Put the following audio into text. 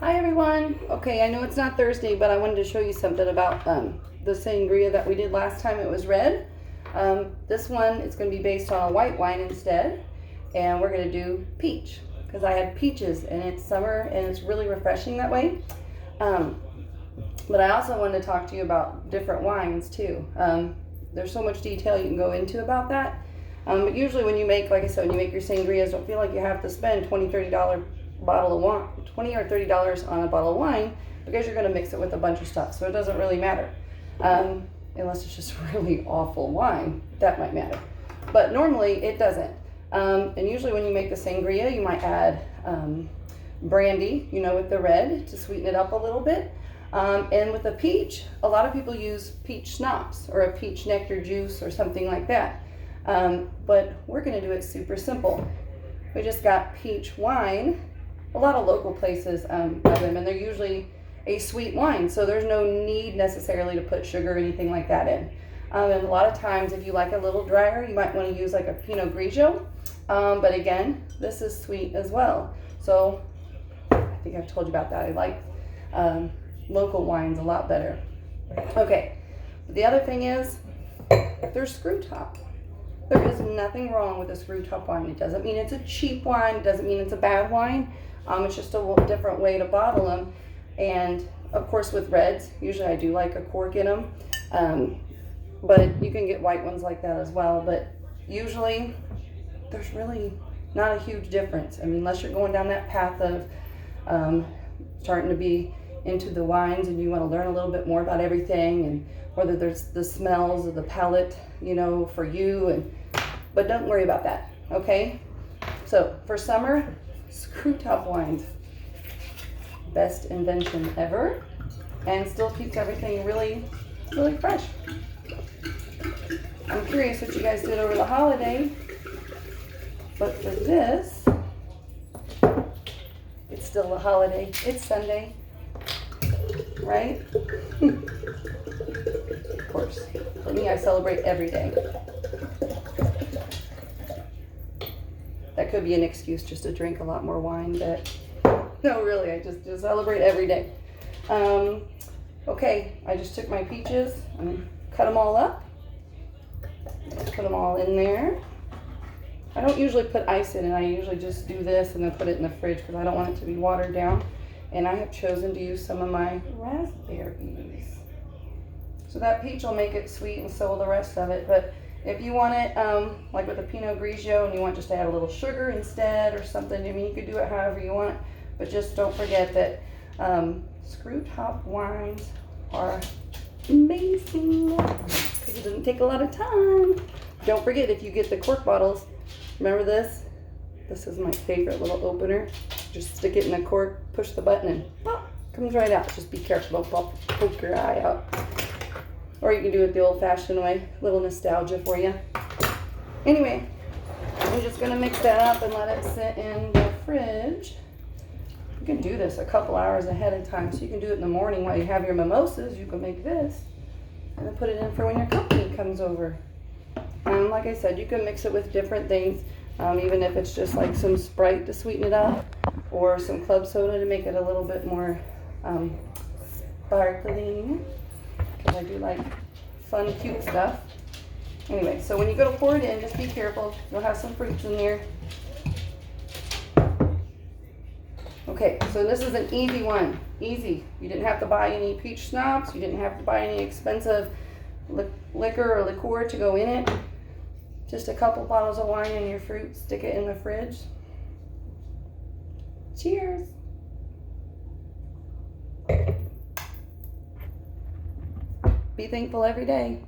Hi everyone. Okay, I know it's not Thursday, but I wanted to show you something about the sangria that we did last time. It was red. This one is going to be based on a white wine instead, and we're going to do peach because I had peaches and it's summer and it's really refreshing that way. But I also wanted to talk to you about different wines too. There's so much detail you can go into about that. But usually when you make, like I said, when you make your sangrias, don't feel like you have to spend $20-$30 bottle of wine, $20 or $30 on a bottle of wine, because you're going to mix it with a bunch of stuff, so it doesn't really matter, unless it's just really awful wine. That might matter, but normally it doesn't. And usually when you make the sangria, you might add brandy, with the red to sweeten it up a little bit. And with the peach, a lot of people use peach schnapps or a peach nectar juice or something like that. But we're going to do it super simple. We just got peach wine. A lot of local places have them, and they're usually a sweet wine, so there's no need necessarily to put sugar or anything like that in. And a lot of times, if you like a little drier, you might want to use like a Pinot Grigio. But again, this is sweet as well. So I think I've told you about that. I like local wines a lot better. Okay, the other thing is there's screw top. There is nothing wrong with a screw top wine. It doesn't mean it's a cheap wine. It doesn't mean it's a bad wine. It's just a different way to bottle them. And of course with reds, usually I do like a cork in them. But you can get white ones like that as well. But usually there's really not a huge difference. I mean, unless you're going down that path of starting to be into the wines and you want to learn a little bit more about everything and whether there's the smells of the palate, for you. But don't worry about that, okay? So for summer, screw top wines. Best invention ever, and still keeps everything really, really fresh. I'm curious what you guys did over the holiday, but for this, it's still a holiday. It's Sunday, right? Of course. For me, I celebrate every day. That could be an excuse just to drink a lot more wine, but no, really, I just celebrate every day. Okay, I just took my peaches and cut them all up. Put them all in there. I don't usually put ice in it. I usually just do this and then put it in the fridge because I don't want it to be watered down. And I have chosen to use some of my raspberries. So that peach will make it sweet, and so will the rest of it. But if you want it, like with a Pinot Grigio, and you want just to add a little sugar instead or something, you could do it however you want. But just don't forget that screw top wines are amazing because it doesn't take a lot of time. Don't forget, if you get the cork bottles, remember this? This is my favorite little opener. Just stick it in the cork, push the button, and pop, comes right out. Just be careful, don't poke your eye out. Or you can do it the old-fashioned way. Little nostalgia for you. Anyway, I'm just gonna mix that up and let it sit in the fridge. You can do this a couple hours ahead of time, so you can do it in the morning while you have your mimosas. You can make this and then put it in for when your company comes over. And like I said, you can mix it with different things, even if it's just like some Sprite to sweeten it up or some club soda to make it a little bit more sparkling, because I do like fun, cute stuff. Anyway, so when you go to pour it in, just be careful. You'll have some fruits in there. Okay, so this is an easy one. Easy. You didn't have to buy any peach schnapps. You didn't have to buy any expensive liquor or liqueur to go in it. Just a couple bottles of wine and your fruit. Stick it in the fridge. Cheers. Be thankful every day.